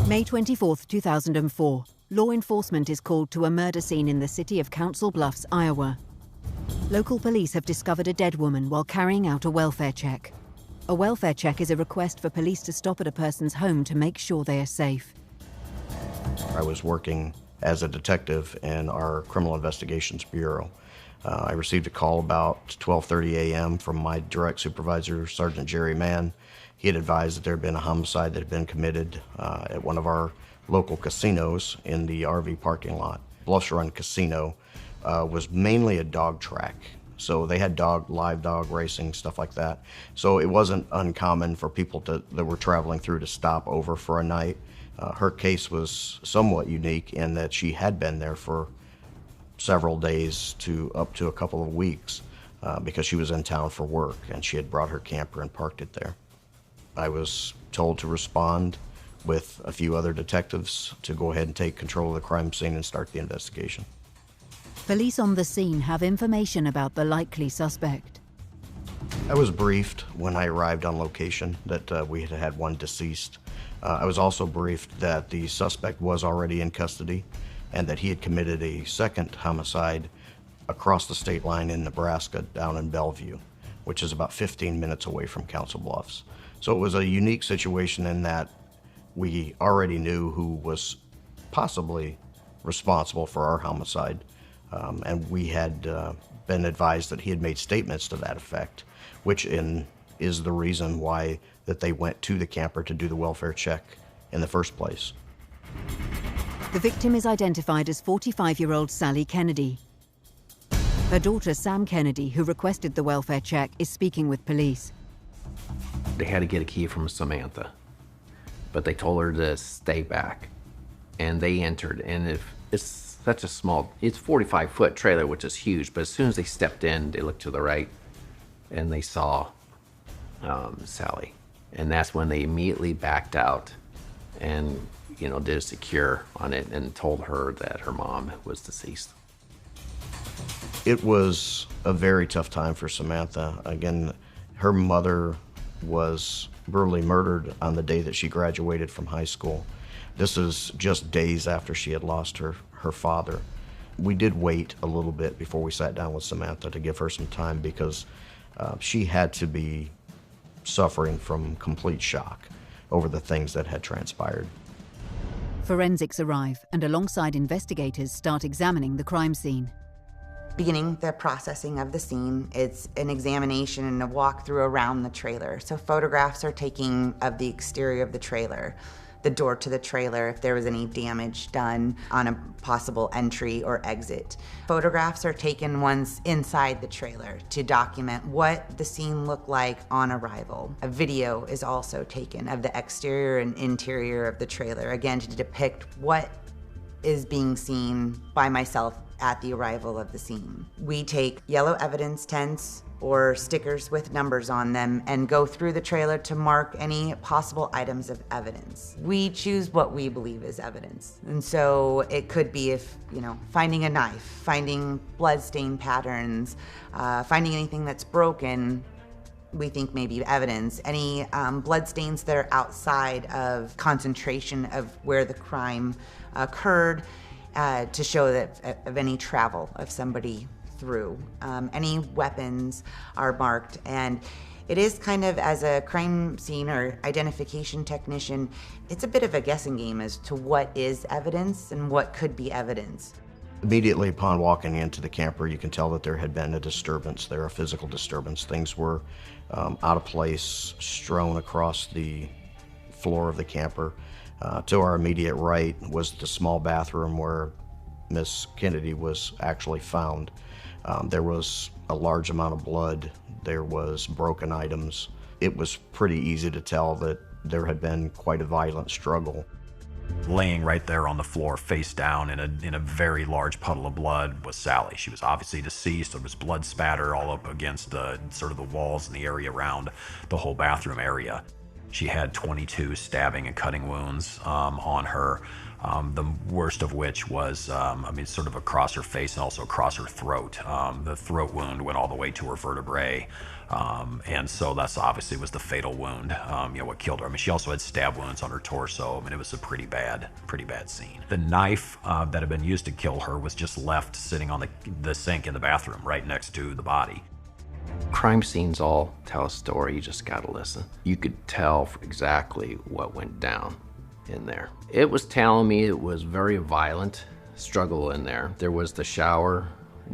May 24, 2004. Law enforcement is called to a murder scene in the city of Council Bluffs, Iowa. Local police have discovered a dead woman while carrying out a welfare check. A welfare check is a request for police to stop at a person's home to make sure they are safe. I was working as a detective in our Criminal Investigations Bureau. I received a call about 12:30 a.m. from my direct supervisor, Sergeant Jerry Mann. He had advised that there had been a homicide that had been committed at one of our local casinos in the RV parking lot. Bluffs Run Casino was mainly a dog track. So they had live dog racing, stuff like that. So it wasn't uncommon for people that were traveling through to stop over for a night. Her case was somewhat unique in that she had been there for several days to up to a couple of weeks because she was in town for work and she had brought her camper and parked it there. I was told to respond with a few other detectives to go ahead and take control of the crime scene and start the investigation. Police on the scene have information about the likely suspect. I was briefed when I arrived on location that we had had one deceased. I was also briefed that the suspect was already in custody and that he had committed a second homicide across the state line in Nebraska down in Bellevue, which is about 15 minutes away from Council Bluffs. So it was a unique situation in that we already knew who was possibly responsible for our homicide, and we had been advised that he had made statements to that effect, which is the reason why that they went to the camper to do the welfare check in the first place. The victim is identified as 45-year-old Sally Kennedy. Her daughter, Sam Kennedy, who requested the welfare check, is speaking with police. They had to get a key from Samantha, but they told her to stay back. And they entered, and if it's such a small, it's 45-foot trailer, which is huge, but as soon as they stepped in, they looked to the right, and they saw Sally. And that's when they immediately backed out and, did a secure on it and told her that her mom was deceased. It was a very tough time for Samantha. Again, her mother was brutally murdered on the day that she graduated from high school. This is just days after she had lost her father. We did wait a little bit before we sat down with Samantha to give her some time because she had to be suffering from complete shock over the things that had transpired. Forensics arrive and alongside investigators start examining the crime scene. Beginning the processing of the scene, it's an examination and a walkthrough around the trailer. So photographs are taken of the exterior of the trailer, the door to the trailer, if there was any damage done on a possible entry or exit. Photographs are taken once inside the trailer to document what the scene looked like on arrival. A video is also taken of the exterior and interior of the trailer, again to depict what is being seen by myself at the arrival of the scene. We take yellow evidence tents or stickers with numbers on them and go through the trailer to mark any possible items of evidence. We choose what we believe is evidence. And so it could be finding a knife, finding bloodstain patterns, finding anything that's broken, we think may be evidence. Any bloodstains that are outside of concentration of where the crime occurred, to show that of any travel of somebody through. Any weapons are marked, and it is kind of, as a crime scene or identification technician, it's a bit of a guessing game as to what is evidence and what could be evidence. Immediately upon walking into the camper, you can tell that there had been a disturbance there, a physical disturbance. Things were out of place, strewn across the floor of the camper. To our immediate right was the small bathroom where Miss Kennedy was actually found. There was a large amount of blood. There was broken items. It was pretty easy to tell that there had been quite a violent struggle. Laying right there on the floor, face down in a very large puddle of blood, was Sally. She was obviously deceased. There was blood spatter all up against sort of the walls and the area around the whole bathroom area. She had 22 stabbing and cutting wounds on her. The worst of which was, sort of across her face and also across her throat. The throat wound went all the way to her vertebrae. And so that's obviously was the fatal wound, what killed her. I mean, she also had stab wounds on her torso. I mean, it was a pretty bad scene. The knife that had been used to kill her was just left sitting on the sink in the bathroom right next to the body. Crime scenes all tell a story, you just gotta listen. You could tell exactly what went down in there. It was telling me it was very violent struggle in there. There was the shower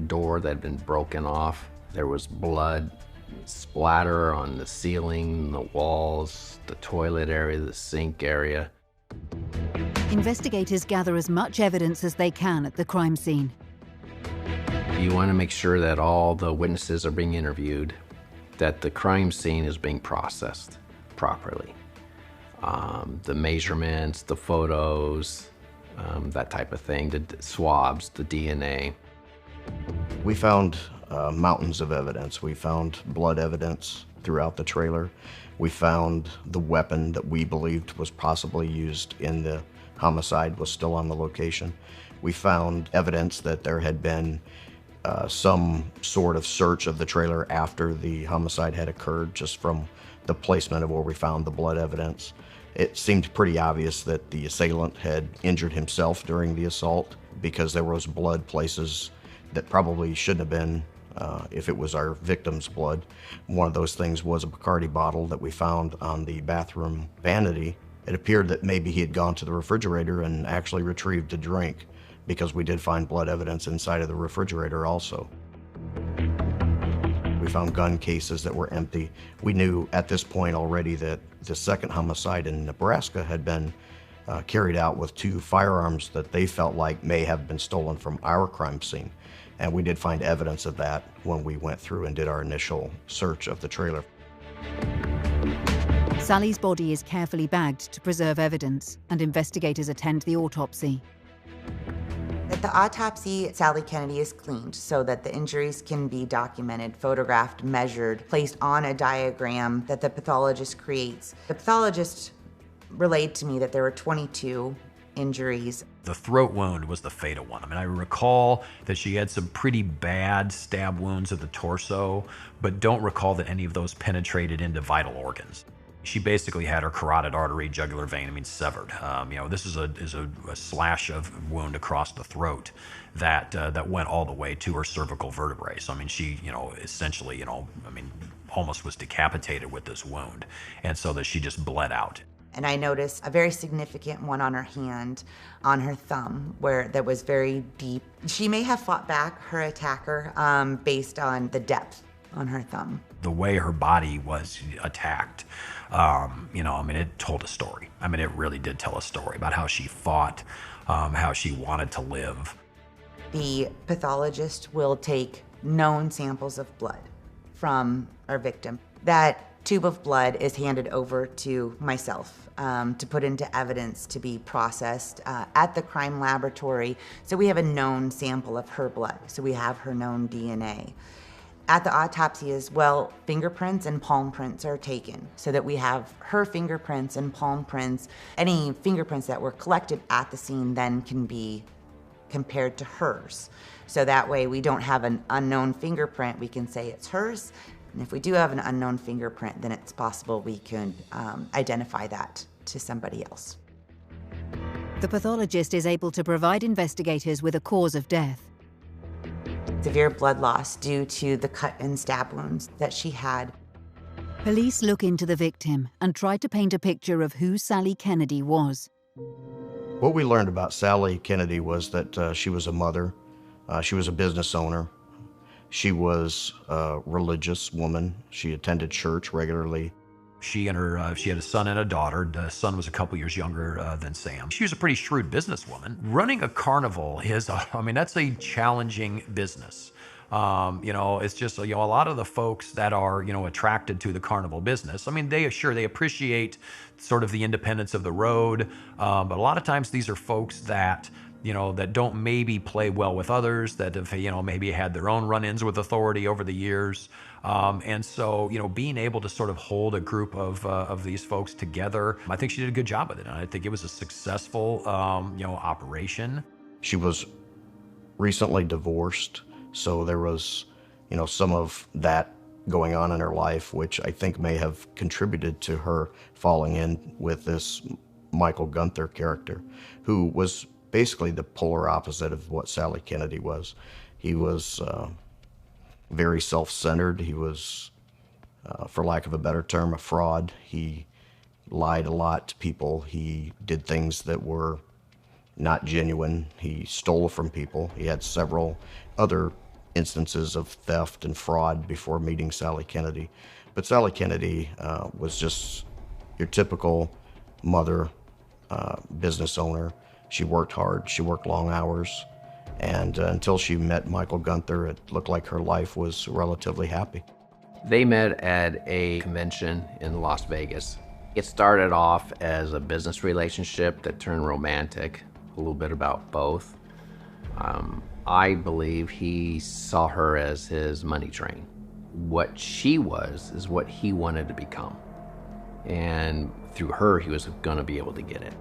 door that had been broken off. There was blood splatter on the ceiling, the walls, the toilet area, the sink area. Investigators gather as much evidence as they can at the crime scene. You want to make sure that all the witnesses are being interviewed, that the crime scene is being processed properly. The measurements, the photos, that type of thing, the swabs, the DNA. We found mountains of evidence. We found blood evidence throughout the trailer. We found the weapon that we believed was possibly used in the homicide was still on the location. We found evidence that there had been some sort of search of the trailer after the homicide had occurred, just from the placement of where we found the blood evidence. It seemed pretty obvious that the assailant had injured himself during the assault because there was blood places that probably shouldn't have been if it was our victim's blood. One of those things was a Bacardi bottle that we found on the bathroom vanity. It appeared that maybe he had gone to the refrigerator and actually retrieved a drink, because we did find blood evidence inside of the refrigerator also. We found gun cases that were empty. We knew at this point already that the second homicide in Nebraska had been carried out with 2 firearms that they felt like may have been stolen from our crime scene. And we did find evidence of that when we went through and did our initial search of the trailer. Sally's body is carefully bagged to preserve evidence, and investigators attend the autopsy. At the autopsy, Sally Kennedy is cleaned so that the injuries can be documented, photographed, measured, placed on a diagram that the pathologist creates. The pathologist relayed to me that there were 22 injuries. The throat wound was the fatal one. I mean, I recall that she had some pretty bad stab wounds at the torso, but don't recall that any of those penetrated into vital organs. She basically had her carotid artery, jugular vein, severed. This is a slash of wound across the throat that went all the way to her cervical vertebrae. So, she, essentially, almost was decapitated with this wound. And so that she just bled out. And I noticed a very significant one on her hand, on her thumb, where that was very deep. She may have fought back her attacker based on the depth on her thumb. The way her body was attacked, it told a story. It really did tell a story about how she fought, how she wanted to live. The pathologist will take known samples of blood from our victim. That tube of blood is handed over to myself to put into evidence to be processed at the crime laboratory. So we have a known sample of her blood. So we have her known DNA. At the autopsy as well, fingerprints and palm prints are taken so that we have her fingerprints and palm prints. Any fingerprints that were collected at the scene then can be compared to hers. So that way we don't have an unknown fingerprint, we can say it's hers. And if we do have an unknown fingerprint, then it's possible we can identify that to somebody else. The pathologist is able to provide investigators with a cause of death. Severe blood loss due to the cut and stab wounds that she had. Police look into the victim and try to paint a picture of who Sally Kennedy was. What we learned about Sally Kennedy was that she was a mother, she was a business owner, she was a religious woman, she attended church regularly. She had a son and a daughter. The son was a couple years younger than Sam. She was a pretty shrewd businesswoman. Running a carnival is, that's a challenging business. It's just, a lot of the folks that are, attracted to the carnival business, they appreciate sort of the independence of the road. But a lot of times these are folks that that don't maybe play well with others, that have, maybe had their own run-ins with authority over the years. And so, being able to sort of hold a group of these folks together, I think she did a good job with it. And I think it was a successful, operation. She was recently divorced, so there was, some of that going on in her life, which I think may have contributed to her falling in with this Michael Gunther character, who was basically the polar opposite of what Sally Kennedy was. He was very self-centered. He was, for lack of a better term, a fraud. He lied a lot to people. He did things that were not genuine. He stole from people. He had several other instances of theft and fraud before meeting Sally Kennedy. But Sally Kennedy was just your typical mother, business owner. She worked hard. She worked long hours. And until she met Michael Gunther, it looked like her life was relatively happy. They met at a convention in Las Vegas. It started off as a business relationship that turned romantic, a little bit about both. I believe he saw her as his money train. What she was is what he wanted to become. And through her, he was going to be able to get it.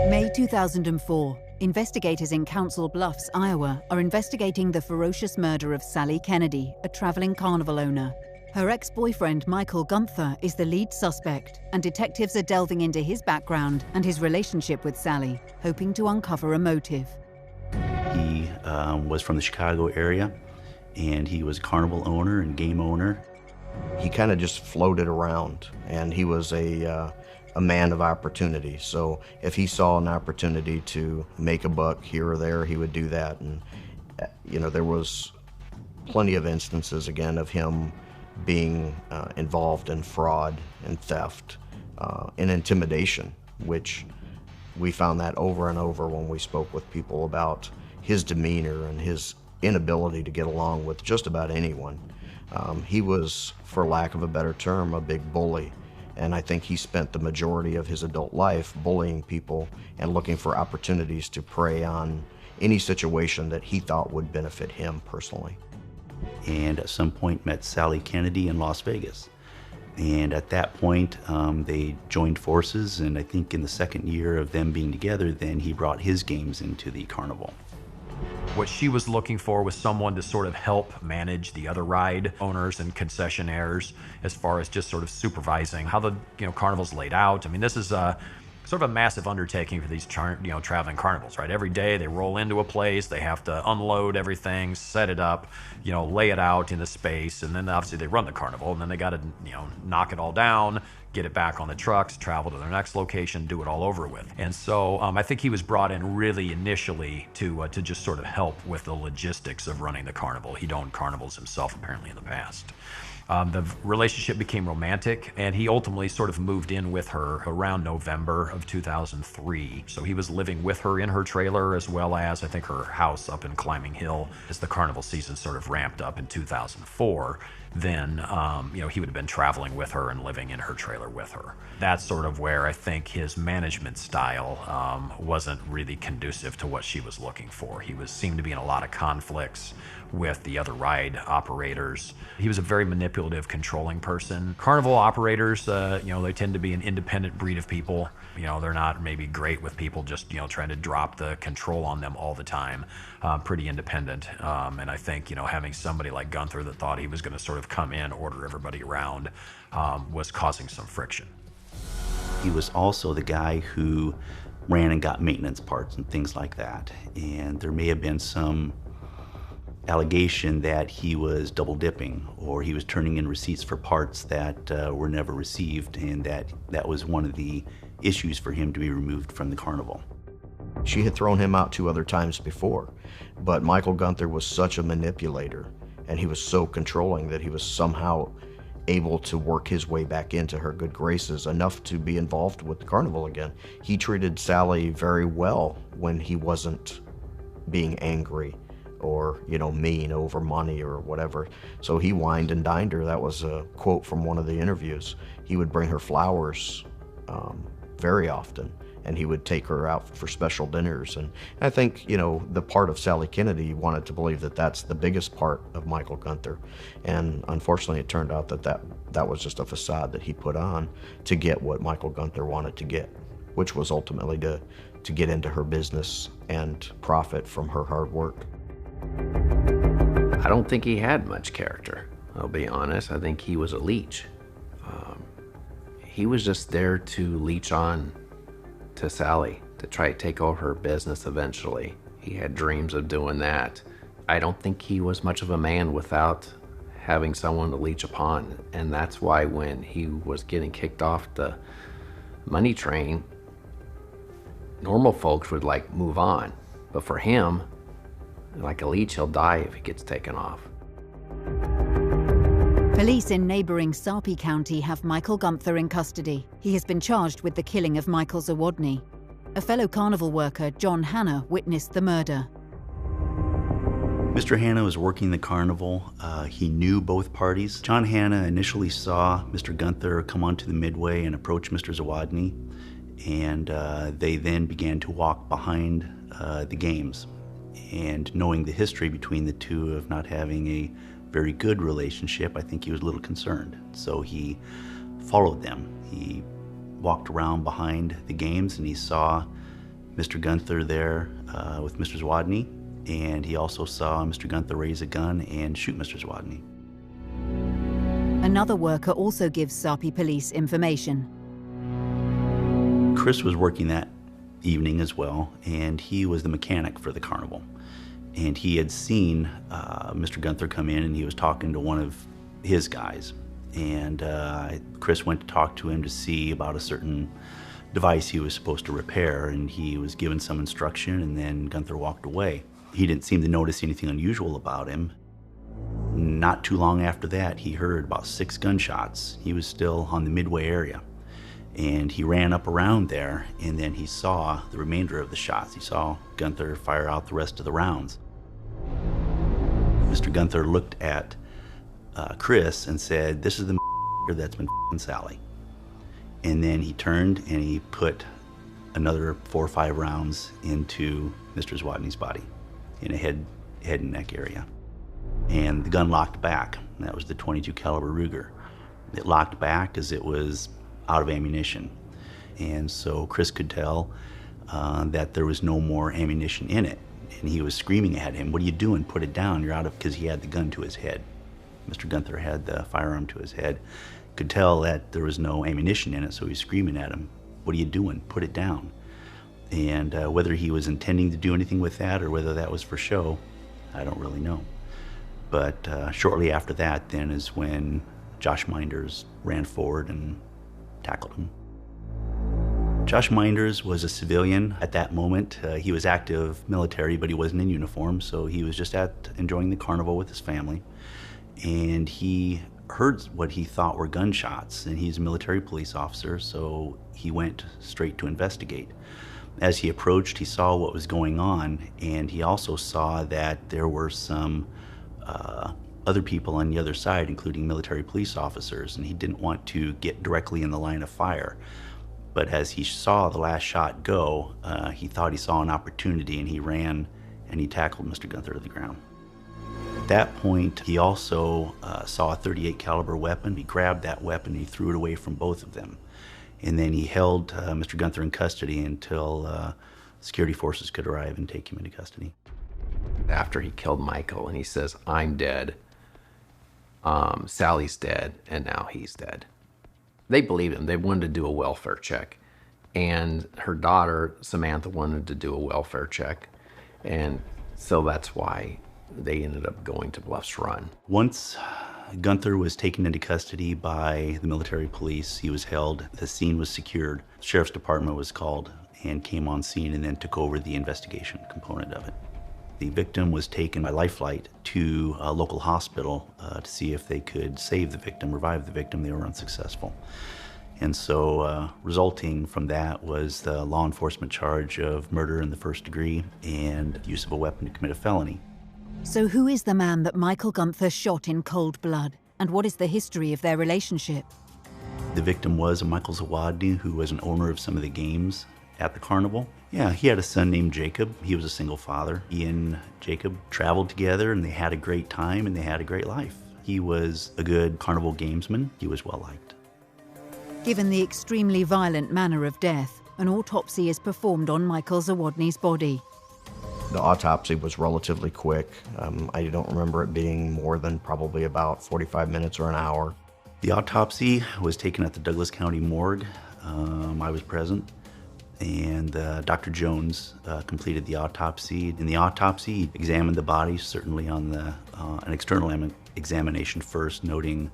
May 2004, investigators in Council Bluffs, Iowa, are investigating the ferocious murder of Sally Kennedy, a traveling carnival owner. Her ex-boyfriend, Michael Gunther, is the lead suspect, and detectives are delving into his background and his relationship with Sally, hoping to uncover a motive. He was from the Chicago area, and he was a carnival owner and game owner. He kind of just floated around, and he was a man of opportunity. So if he saw an opportunity to make a buck here or there, he would do that. And, there was plenty of instances, again, of him being involved in fraud and theft and intimidation, which we found that over and over when we spoke with people about his demeanor and his inability to get along with just about anyone. He was, for lack of a better term, a big bully. And I think he spent the majority of his adult life bullying people and looking for opportunities to prey on any situation that he thought would benefit him personally. And at some point met Sally Kennedy in Las Vegas. And at that point, they joined forces, and I think in the second year of them being together, then he brought his games into the carnival. What she was looking for was someone to sort of help manage the other ride owners and concessionaires as far as just sort of supervising how the carnival's laid out. I mean, this is sort of a massive undertaking for these traveling carnivals, right? Every day they roll into a place, they have to unload everything, set it up, lay it out in the space, and then obviously they run the carnival, and then they got to knock it all down, get it back on the trucks, travel to their next location, do it all over with. And so I think he was brought in really initially to just sort of help with the logistics of running the carnival. He'd owned carnivals himself apparently in the past. The relationship became romantic, and he ultimately sort of moved in with her around November of 2003. So he was living with her in her trailer, as well as, I think, her house up in Climbing Hill. As the carnival season sort of ramped up in 2004, then he would have been traveling with her and living in her trailer with her. That's sort of where I think his management style wasn't really conducive to what she was looking for. He seemed to be in a lot of conflicts with the other ride operators. He was a very manipulative, controlling person. Carnival operators, they tend to be an independent breed of people. They're not maybe great with people just, trying to drop the control on them all the time. Pretty independent. And I think, having somebody like Gunther that thought he was going to sort of come in, order everybody around, was causing some friction. He was also the guy who ran and got maintenance parts and things like that. And there may have been some allegation that he was double dipping, or he was turning in receipts for parts that were never received, and that was one of the issues for him to be removed from the carnival. She had thrown him out 2 other times before, but Michael Gunther was such a manipulator, and he was so controlling that he was somehow able to work his way back into her good graces enough to be involved with the carnival again. He treated Sally very well when he wasn't being angry or, mean over money or whatever. So he wined and dined her. That was a quote from one of the interviews. He would bring her flowers very often, and he would take her out for special dinners. And I think, you know, the part of Sally Kennedy wanted to believe that that's the biggest part of Michael Gunther. And unfortunately, it turned out that that was just a facade that he put on to get what Michael Gunther wanted to get, which was ultimately to get into her business and profit from her hard work. I don't think he had much character, I'll be honest. I think he was a leech. He was just there to leech on to Sally, to try to take over her business eventually. He had dreams of doing that. I don't think he was much of a man without having someone to leech upon. And that's why when he was getting kicked off the money train, normal folks would like move on. But for him, like a leech, he'll die if he gets taken off. Police in neighboring Sarpy County have Michael Gunther in custody. He has been charged with the killing of Michael Zawodny. A fellow Carnival worker, John Hanna, witnessed the murder. Mr. Hanna was working the Carnival. He knew both parties. John Hanna initially saw Mr. Gunther come onto the midway and approach Mr. Zawodny, and they then began to walk behind the games. And knowing the history between the two of not having a very good relationship, I think he was a little concerned. So he followed them. He walked around behind the games and he saw Mr. Gunther there with Mr. Zawodny, and he also saw Mr. Gunther raise a gun and shoot Mr. Zawodny. Another worker also gives Sarpy police information. Chris was working that evening as well, and he was the mechanic for the Carnival. And he had seen Mr. Gunther come in, and he was talking to one of his guys. And Chris went to talk to him to see about a certain device he was supposed to repair, and he was given some instruction, and then Gunther walked away. He didn't seem to notice anything unusual about him. Not too long after that, he heard about 6 gunshots. He was still on the Midway area. And he ran up around there, and then he saw the remainder of the shots. He saw Gunther fire out the rest of the rounds. Mr. Gunther looked at Chris and said, "This is the that's been f***ing Sally." And then he turned and he put another 4 or 5 rounds into Mr. Zawodny's body in a head and neck area. And the gun locked back. That was the .22 caliber Ruger. It locked back as it was out of ammunition. And so Chris could tell that there was no more ammunition in it. And he was screaming at him, "What are you doing? Put it down. You're out of," because he had the gun to his head. Mr. Gunther had the firearm to his head. Could tell that there was no ammunition in it, so he's screaming at him, "What are you doing? Put it down." And whether he was intending to do anything with that or whether that was for show, I don't really know. But shortly after that then is when Josh Minders ran forward and tackled him. Josh Minders was a civilian at that moment. He was active military, but he wasn't in uniform, so he was just enjoying the Carnival with his family. And he heard what he thought were gunshots, and he's a military police officer, so he went straight to investigate. As he approached, he saw what was going on, and he also saw that there were some other people on the other side, including military police officers, and he didn't want to get directly in the line of fire. But as he saw the last shot go, he thought he saw an opportunity, and he ran and he tackled Mr. Gunther to the ground. At that point, he also saw a .38 caliber weapon. He grabbed that weapon and he threw it away from both of them. And then he held Mr. Gunther in custody until security forces could arrive and take him into custody. After he killed Michael and he says, "I'm dead, Sally's dead, and now he's dead." They believed him. They wanted to do a welfare check. And her daughter, Samantha, wanted to do a welfare check. And so that's why they ended up going to Bluffs Run. Once Gunther was taken into custody by the military police, he was held, the scene was secured. The sheriff's department was called and came on scene and then took over the investigation component of it. The victim was taken by life flight to a local hospital to see if they could save the victim, revive the victim. They were unsuccessful. And so resulting from that was the law enforcement charge of murder in the first degree and use of a weapon to commit a felony. So who is the man that Michael Gunther shot in cold blood? And what is the history of their relationship? The victim was a Michael Zawodny, who was an owner of some of the games at the carnival. Yeah, he had a son named Jacob. He was a single father. He and Jacob traveled together, and they had a great time, and they had a great life. He was a good carnival gamesman. He was well liked. Given the extremely violent manner of death, an autopsy is performed on Michael Zawodny's body. The autopsy was relatively quick. I don't remember it being more than probably about 45 minutes or an hour. The autopsy was taken at the Douglas County morgue. I was present, and Dr. Jones completed the autopsy. In the autopsy, he examined the body, certainly on an external examination first, noting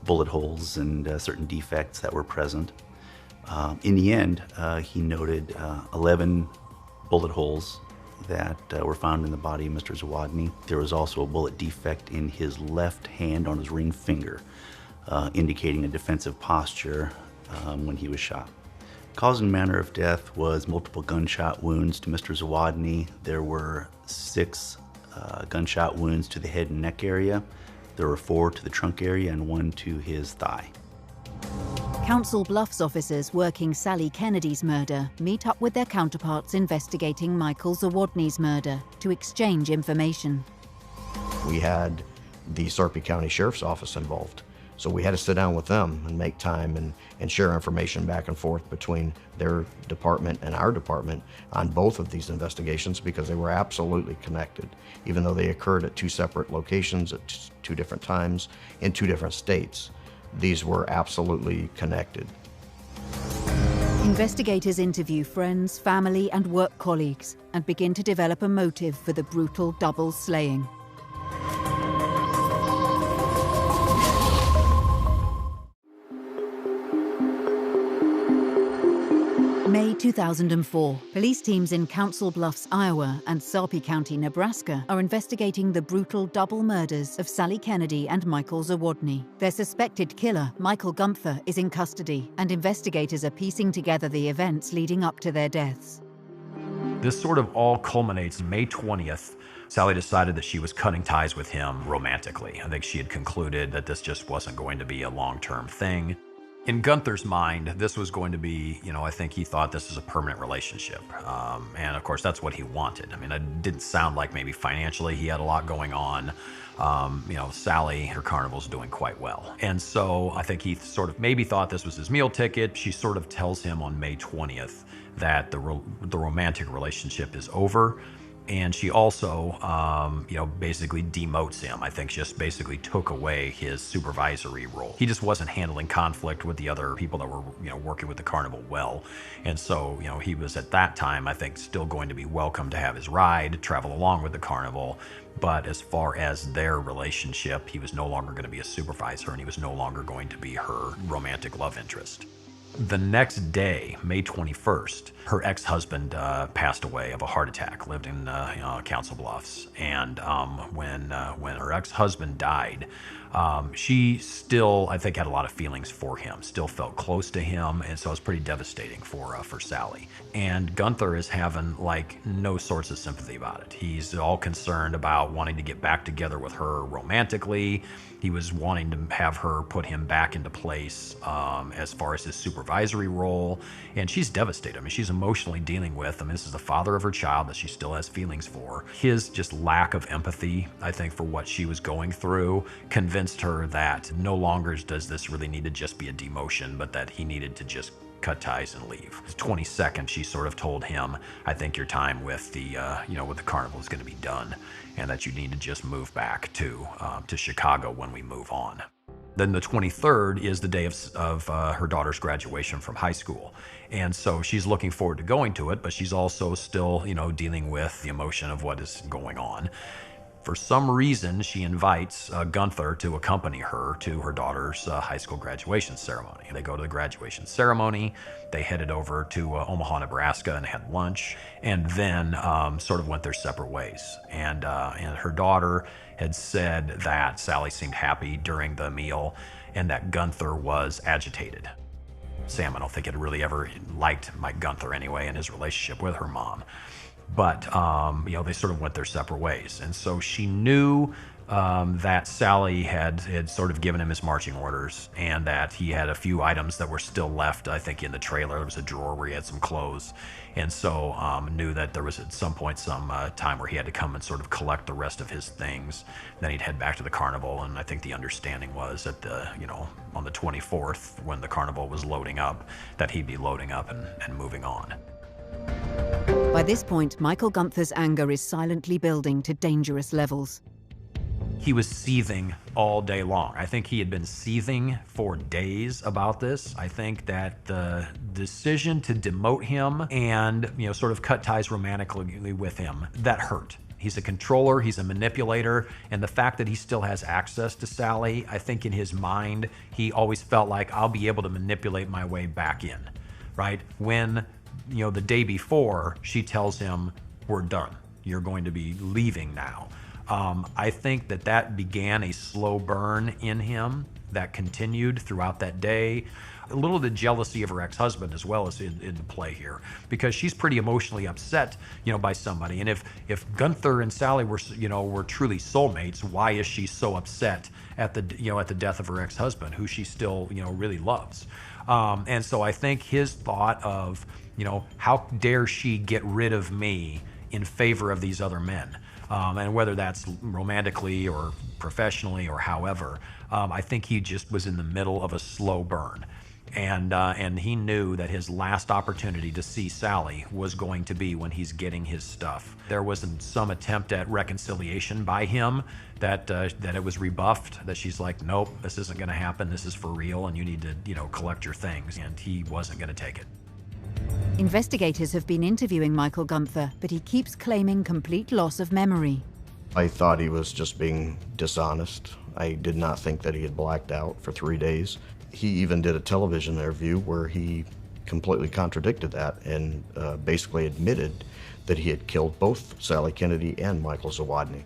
bullet holes and certain defects that were present. In the end, he noted 11 bullet holes that were found in the body of Mr. Zawodny. There was also a bullet defect in his left hand on his ring finger, indicating a defensive posture when he was shot. Cause and manner of death was multiple gunshot wounds to Mr. Zawodny. There were 6 gunshot wounds to the head and neck area. There were 4 to the trunk area and 1 to his thigh. Council Bluffs officers working Sally Kennedy's murder meet up with their counterparts investigating Michael Zawodny's murder to exchange information. We had the Sarpy County Sheriff's Office involved, so we had to sit down with them and make time and share information back and forth between their department and our department on both of these investigations, because they were absolutely connected. Even though they occurred at 2 separate locations at 2 different times in 2 different states, these were absolutely connected. Investigators interview friends, family, and work colleagues and begin to develop a motive for the brutal double slaying. May 2004, police teams in Council Bluffs, Iowa and Sarpy County, Nebraska are investigating the brutal double murders of Sally Kennedy and Michael Zawodny. Their suspected killer, Michael Gunther, is in custody, and investigators are piecing together the events leading up to their deaths. This sort of all culminates May 20th. Sally decided that she was cutting ties with him romantically. I think she had concluded that this just wasn't going to be a long-term thing. In Gunther's mind, this was going to be, I think he thought this was a permanent relationship. And of course, that's what he wanted. I mean, it didn't sound like maybe financially he had a lot going on. Sally, her carnival's doing quite well. And so I think he sort of maybe thought this was his meal ticket. She sort of tells him on May 20th that the romantic relationship is over. And she also, basically demotes him. I think just basically took away his supervisory role. He just wasn't handling conflict with the other people that were, working with the carnival well. And so, he was at that time, I think, still going to be welcome to have his ride, travel along with the carnival. But as far as their relationship, he was no longer going to be a supervisor, and he was no longer going to be her romantic love interest. The next day, May 21st, her ex-husband passed away of a heart attack, lived in Council Bluffs. And when her ex-husband died, she still, I think, had a lot of feelings for him, still felt close to him, and so it was pretty devastating for Sally. And Gunther is having, no sorts of sympathy about it. He's all concerned about wanting to get back together with her romantically. He was wanting to have her put him back into place as far as his supervisory role. And she's devastated. I mean, she's emotionally dealing with, this is the father of her child that she still has feelings for. His just lack of empathy, I think, for what she was going through convinced her that no longer does this really need to just be a demotion, but that he needed to just cut ties and leave. The 22nd, she sort of told him, I think your time with the, with the carnival is going to be done, and that you need to just move back to Chicago when we move on. Then the 23rd is the day of her daughter's graduation from high school. And so she's looking forward to going to it, but she's also still, dealing with the emotion of what is going on. For some reason, she invites Gunther to accompany her to her daughter's high school graduation ceremony. They go to the graduation ceremony. They headed over to Omaha, Nebraska, and had lunch, and then sort of went their separate ways. And her daughter had said that Sally seemed happy during the meal, and that Gunther was agitated. Sam, I don't think, had really ever liked Mike Gunther anyway in his relationship with her mom. But, they sort of went their separate ways. And so she knew that Sally had sort of given him his marching orders, and that he had a few items that were still left, I think, in the trailer. There was a drawer where he had some clothes, and so knew that there was at some point some time where he had to come and sort of collect the rest of his things. Then he'd head back to the Carnival, and I think the understanding was that on the 24th, when the Carnival was loading up, that he'd be loading up and moving on. By this point, Michael Gunther's anger is silently building to dangerous levels. He was seething all day long. I think he had been seething for days about this. I think that the decision to demote him and, sort of cut ties romantically with him, that hurt. He's a controller, he's a manipulator, and the fact that he still has access to Sally, I think in his mind, he always felt like, I'll be able to manipulate my way back in, right? When, the day before, she tells him, we're done. You're going to be leaving now. I think that began a slow burn in him that continued throughout that day. A little of the jealousy of her ex-husband as well is in play here, because she's pretty emotionally upset, by somebody. And if Gunther and Sally were truly soulmates, why is she so upset at the death of her ex-husband, who she still, really loves? And so I think his thought of, how dare she get rid of me in favor of these other men? And whether that's romantically or professionally or however, I think he just was in the middle of a slow burn. And he knew that his last opportunity to see Sally was going to be when he's getting his stuff. There was some attempt at reconciliation by him that it was rebuffed, that she's like, nope, this isn't going to happen. This is for real, and you need to, collect your things. And he wasn't going to take it. Investigators have been interviewing Michael Gunther, but he keeps claiming complete loss of memory. I thought he was just being dishonest. I did not think that he had blacked out for 3 days. He even did a television interview where he completely contradicted that and basically admitted that he had killed both Sally Kennedy and Michael Zawodny.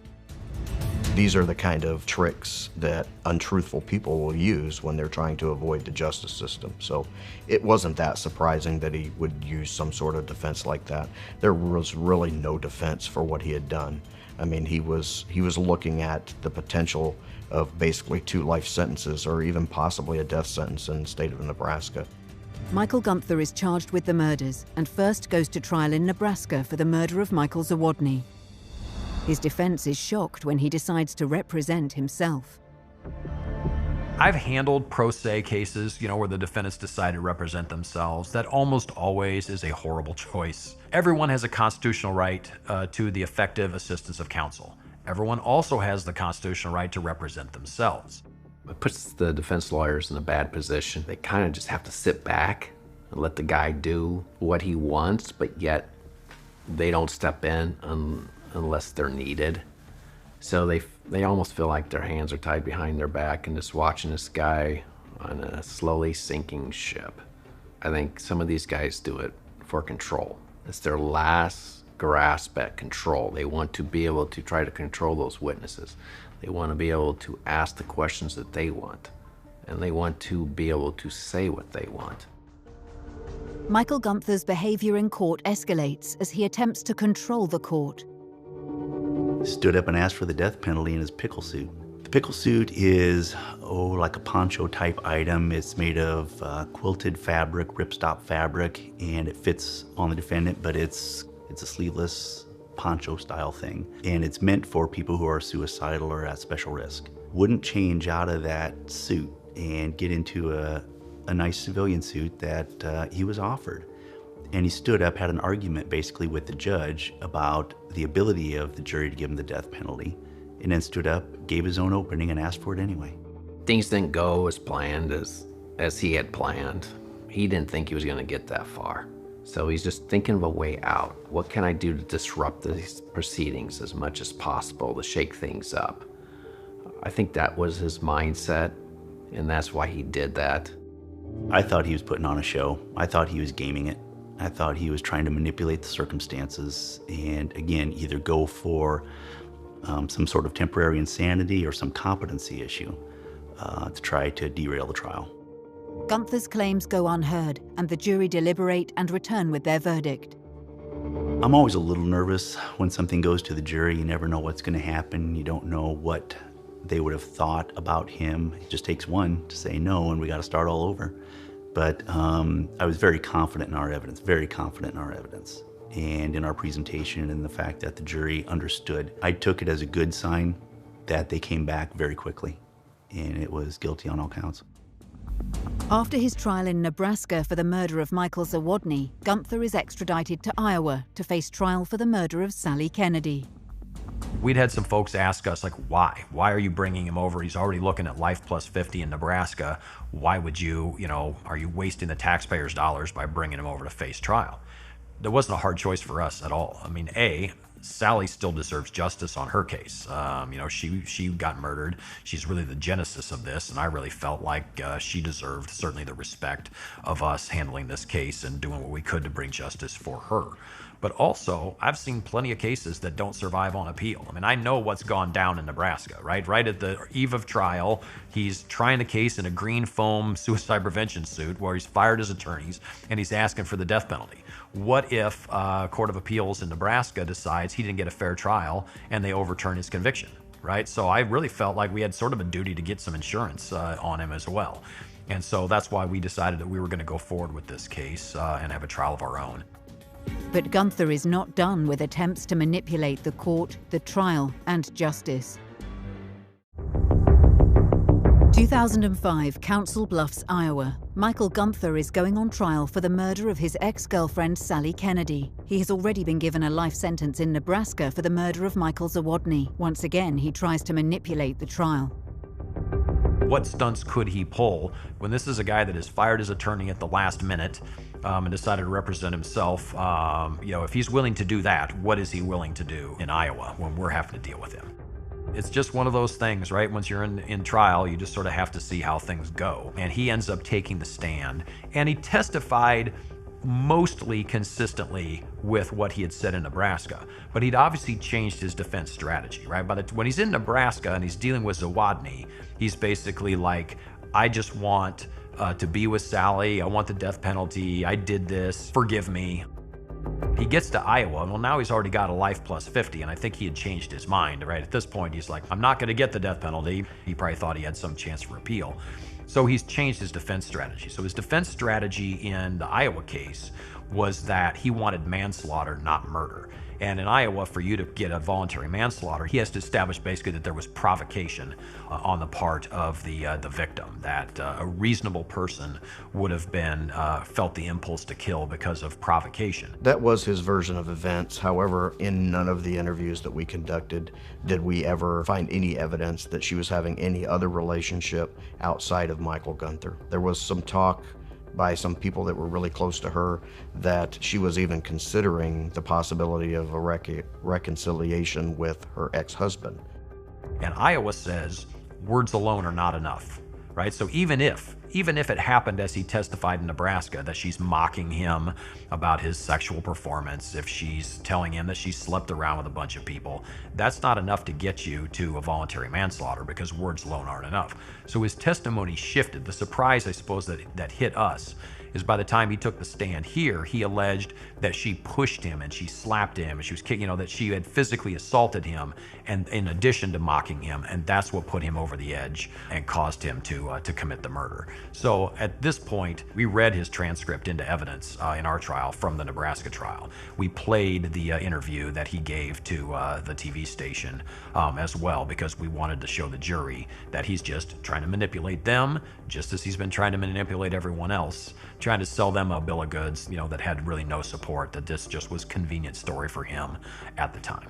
These are the kind of tricks that untruthful people will use when they're trying to avoid the justice system. So it wasn't that surprising that he would use some sort of defense like that. There was really no defense for what he had done. I mean, he was looking at the potential of basically 2 life sentences or even possibly a death sentence in the state of Nebraska. Michael Gunther is charged with the murders and first goes to trial in Nebraska for the murder of Michael Zawodny. His defense is shocked when he decides to represent himself. I've handled pro se cases, where the defendants decide to represent themselves. That almost always is a horrible choice. Everyone has a constitutional right to the effective assistance of counsel. Everyone also has the constitutional right to represent themselves. It puts the defense lawyers in a bad position. They kind of just have to sit back and let the guy do what he wants, but yet they don't step in unless they're needed. So they almost feel like their hands are tied behind their back and just watching this guy on a slowly sinking ship. I think some of these guys do it for control. It's their last grasp at control. They want to be able to try to control those witnesses. They want to be able to ask the questions that they want, and they want to be able to say what they want. Michael Gunther's behavior in court escalates as he attempts to control the court. Stood up and asked for the death penalty in his pickle suit. The pickle suit is, like a poncho type item. It's made of quilted fabric, ripstop fabric, and it fits on the defendant, but it's a sleeveless poncho style thing. And it's meant for people who are suicidal or at special risk. Wouldn't change out of that suit and get into a nice civilian suit that he was offered. And he stood up, had an argument basically with the judge about the ability of the jury to give him the death penalty, and then stood up, gave his own opening, and asked for it anyway. Things didn't go as planned, as he had planned. He didn't think he was going to get that far. So he's just thinking of a way out. What can I do to disrupt these proceedings as much as possible, to shake things up? I think that was his mindset, and that's why he did that. I thought he was putting on a show. I thought he was gaming it. I thought he was trying to manipulate the circumstances and, again, either go for some sort of temporary insanity or some competency issue to try to derail the trial. Gunther's claims go unheard, and the jury deliberate and return with their verdict. I'm always a little nervous when something goes to the jury. You never know what's going to happen. You don't know what they would have thought about him. It just takes one to say no, and we got to start all over. But I was very confident in our evidence, and in our presentation, and the fact that the jury understood. I took it as a good sign that they came back very quickly, and it was guilty on all counts. After his trial in Nebraska for the murder of Michael Zawodny, Gunther is extradited to Iowa to face trial for the murder of Sally Kennedy. We'd had some folks ask us, like, why? Why are you bringing him over? He's already looking at life plus 50 in Nebraska. Why would you, are you wasting the taxpayers' dollars by bringing him over to face trial? There wasn't a hard choice for us at all. I mean, Sally still deserves justice on her case. She got murdered. She's really the genesis of this, and I really felt like she deserved certainly the respect of us handling this case and doing what we could to bring justice for her. But also, I've seen plenty of cases that don't survive on appeal. I mean, I know what's gone down in Nebraska, right? Right at the eve of trial, he's trying a case in a green foam suicide prevention suit where he's fired his attorneys and he's asking for the death penalty. What if a court of appeals in Nebraska decides he didn't get a fair trial and they overturn his conviction, right? So I really felt like we had sort of a duty to get some insurance on him as well. And so that's why we decided that we were going to go forward with this case and have a trial of our own. But Gunther is not done with attempts to manipulate the court, the trial, and justice. 2005, Council Bluffs, Iowa. Michael Gunther is going on trial for the murder of his ex-girlfriend Sally Kennedy. He has already been given a life sentence in Nebraska for the murder of Michael Zawodny. Once again, he tries to manipulate the trial. What stunts could he pull when this is a guy that has fired his attorney at the last minute and decided to represent himself? If he's willing to do that, what is he willing to do in Iowa when we're having to deal with him? It's just one of those things, right? Once you're in trial, you just sort of have to see how things go. And he ends up taking the stand, and he testified mostly consistently with what he had said in Nebraska. But he'd obviously changed his defense strategy, right? When he's in Nebraska and he's dealing with Zawodny, he's basically like, I just want to be with Sally. I want the death penalty. I did this. Forgive me. He gets to Iowa, well, now he's already got a life plus 50, and I think he had changed his mind, right? At this point, he's like, I'm not going to get the death penalty. He probably thought he had some chance for appeal. So he's changed his defense strategy. So his defense strategy in the Iowa case was that he wanted manslaughter, not murder. And in Iowa, for you to get a voluntary manslaughter, he has to establish basically that there was provocation on the part of the victim, that a reasonable person would have been felt the impulse to kill because of provocation. That was his version of events. However, in none of the interviews that we conducted did we ever find any evidence that she was having any other relationship outside of Michael Gunther. There was some talk by some people that were really close to her that she was even considering the possibility of a reconciliation with her ex-husband. And Iowa says words alone are not enough, right? So even if it happened as he testified in Nebraska, that she's mocking him about his sexual performance, if she's telling him that she slept around with a bunch of people, that's not enough to get you to a voluntary manslaughter because words alone aren't enough. So his testimony shifted. The surprise, I suppose, that hit us is by the time he took the stand here, he alleged that she pushed him and she slapped him and she was kicking, that she had physically assaulted him, and in addition to mocking him, and that's what put him over the edge and caused him to commit the murder. So at this point, we read his transcript into evidence in our trial from the Nebraska trial. We played the interview that he gave to the TV station as well, because we wanted to show the jury that he's just trying to manipulate them, just as he's been trying to manipulate everyone else, trying to sell them a bill of goods, that had really no support, that this just was a convenient story for him at the time.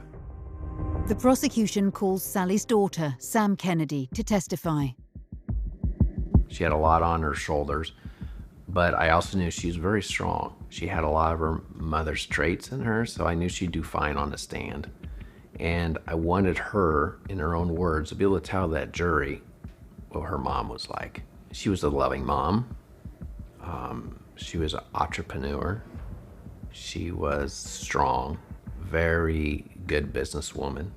The prosecution calls Sally's daughter, Sam Kennedy, to testify. She had a lot on her shoulders, but I also knew she was very strong. She had a lot of her mother's traits in her, so I knew she'd do fine on the stand. And I wanted her, in her own words, to be able to tell that jury what her mom was like. She was a loving mom. She was an entrepreneur. She was strong, very good businesswoman.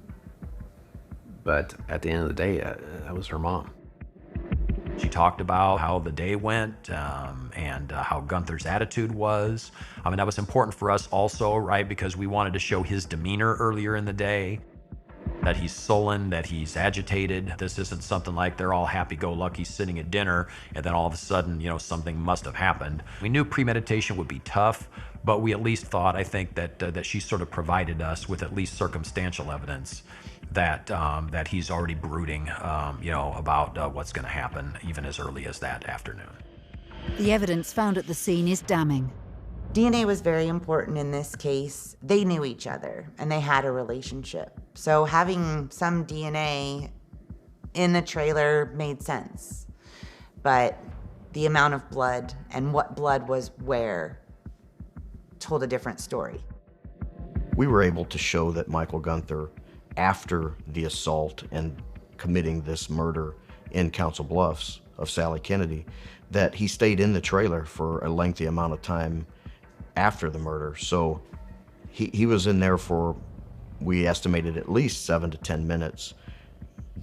But at the end of the day, that was her mom. She talked about how the day went and how Gunther's attitude was. That was important for us also, right? Because we wanted to show his demeanor earlier in the day. that he's sullen, that he's agitated. This isn't something like they're all happy-go-lucky sitting at dinner and then all of a sudden, something must have happened. We knew premeditation would be tough, but we at least thought, I think, that she sort of provided us with at least circumstantial evidence that he's already brooding, about what's going to happen even as early as that afternoon. The evidence found at the scene is damning. DNA was very important in this case. They knew each other and they had a relationship. So having some DNA in the trailer made sense. But the amount of blood and what blood was where told a different story. We were able to show that Michael Gunther, after the assault and committing this murder in Council Bluffs of Sally Kennedy, that he stayed in the trailer for a lengthy amount of time after the murder. So he was in there for, we estimated, at least 7 to 10 minutes,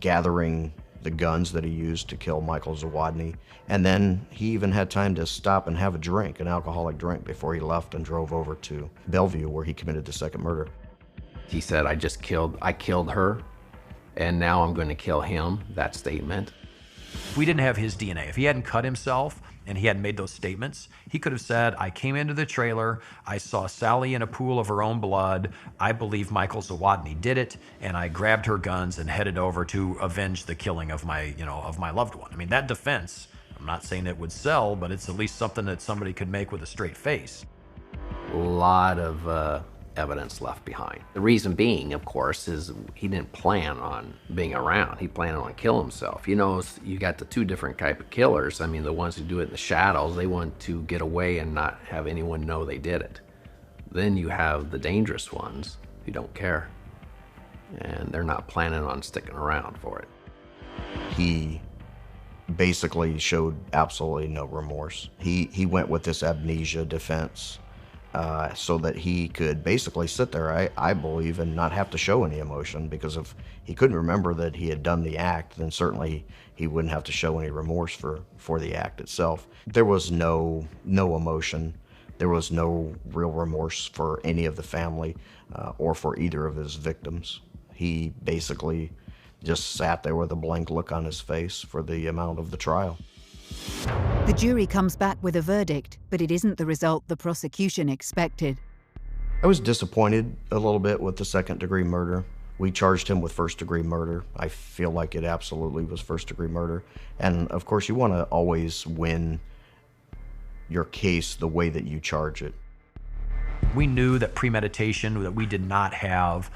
gathering the guns that he used to kill Michael Zawodny. And then he even had time to stop and have a drink, an alcoholic drink, before he left and drove over to Bellevue, where he committed the second murder. He said, I killed her, and now I'm going to kill him, that statement. If we didn't have his DNA, if he hadn't cut himself and he hadn't made those statements, he could have said, I came into the trailer, I saw Sally in a pool of her own blood, I believe Michael Zawodny did it, and I grabbed her guns and headed over to avenge the killing of my loved one. I mean, that defense, I'm not saying it would sell, but it's at least something that somebody could make with a straight face. A lot of evidence left behind. The reason being, of course, is he didn't plan on being around. He planned on killing himself. You got the two different type of killers. I mean, the ones who do it in the shadows, they want to get away and not have anyone know they did it. Then you have the dangerous ones who don't care, and they're not planning on sticking around for it. He basically showed absolutely no remorse. He went with this amnesia defense, so that he could basically sit there, I believe, and not have to show any emotion, because if he couldn't remember that he had done the act, then certainly he wouldn't have to show any remorse for the act itself. There was no emotion. There was no real remorse for any of the family or for either of his victims. He basically just sat there with a blank look on his face for the amount of the trial. The jury comes back with a verdict, but it isn't the result the prosecution expected. I was disappointed a little bit with the second-degree murder. We charged him with first-degree murder. I feel like it absolutely was first-degree murder. And of course, you want to always win your case the way that you charge it. We knew that premeditation, that we did not have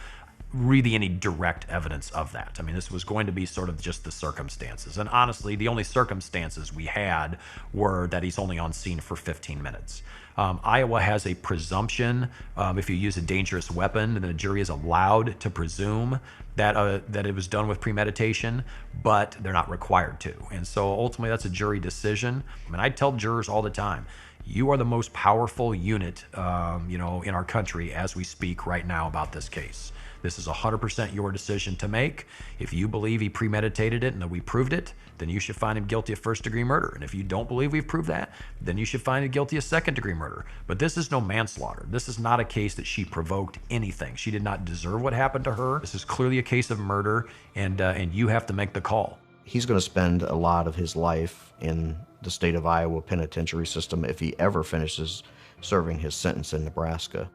really any direct evidence of that. I mean, this was going to be sort of just the circumstances. And honestly, the only circumstances we had were that he's only on scene for 15 minutes. Iowa has a presumption, if you use a dangerous weapon, then the jury is allowed to presume that it was done with premeditation, but they're not required to. And so ultimately, that's a jury decision. I mean, I tell jurors all the time, you are the most powerful unit, in our country as we speak right now about this case. This is 100% your decision to make. If you believe he premeditated it and that we proved it, then you should find him guilty of first-degree murder. And if you don't believe we've proved that, then you should find him guilty of second-degree murder. But this is no manslaughter. This is not a case that she provoked anything. She did not deserve what happened to her. This is clearly a case of murder, and you have to make the call. He's going to spend a lot of his life in the state of Iowa penitentiary system if he ever finishes serving his sentence in Nebraska.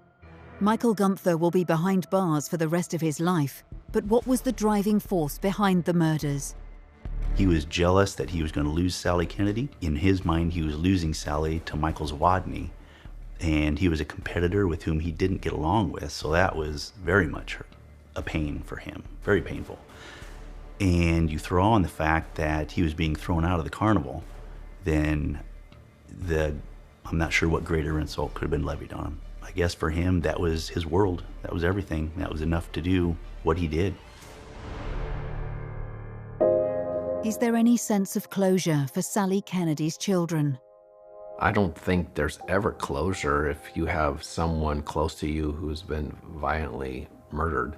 Michael Gunther will be behind bars for the rest of his life, but what was the driving force behind the murders? He was jealous that he was going to lose Sally Kennedy. In his mind, he was losing Sally to Michael Zawodny, and he was a competitor with whom he didn't get along with, so that was very much a pain for him, very painful. And you throw on the fact that he was being thrown out of the Carnival, then I'm not sure what greater insult could have been levied on him. I guess for him, that was his world. That was everything. That was enough to do what he did. Is there any sense of closure for Sally Kennedy's children? I don't think there's ever closure if you have someone close to you who's been violently murdered.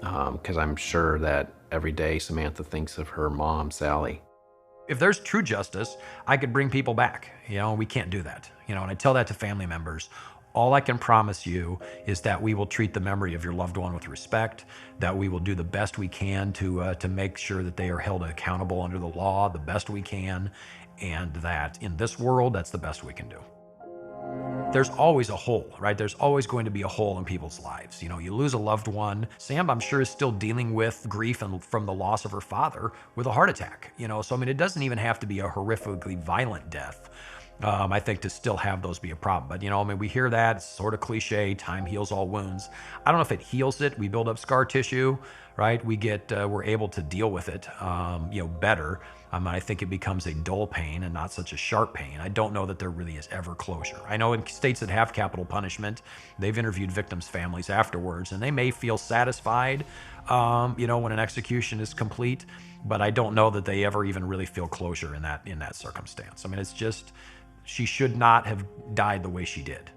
Because I'm sure that every day Samantha thinks of her mom, Sally. If there's true justice, I could bring people back. We can't do that. And I tell that to family members All I can promise you is that we will treat the memory of your loved one with respect, that we will do the best we can to make sure that they are held accountable under the law the best we can, and that in this world, that's the best we can do. There's always a hole, right? There's always going to be a hole in people's lives. You know, you lose a loved one. Sam, I'm sure, is still dealing with grief from the loss of her father with a heart attack. You know, so I mean, it doesn't even have to be a horrifically violent death. I think to still have those be a problem. But, you know, I mean, we hear that, it's sort of cliche, time heals all wounds. I don't know if it heals it. We build up scar tissue, right? We're able to deal with it, better. I think it becomes a dull pain and not such a sharp pain. I don't know that there really is ever closure. I know in states that have capital punishment, they've interviewed victims' families afterwards, and they may feel satisfied, when an execution is complete, but I don't know that they ever even really feel closure in that circumstance. I mean, it's just, she should not have died the way she did.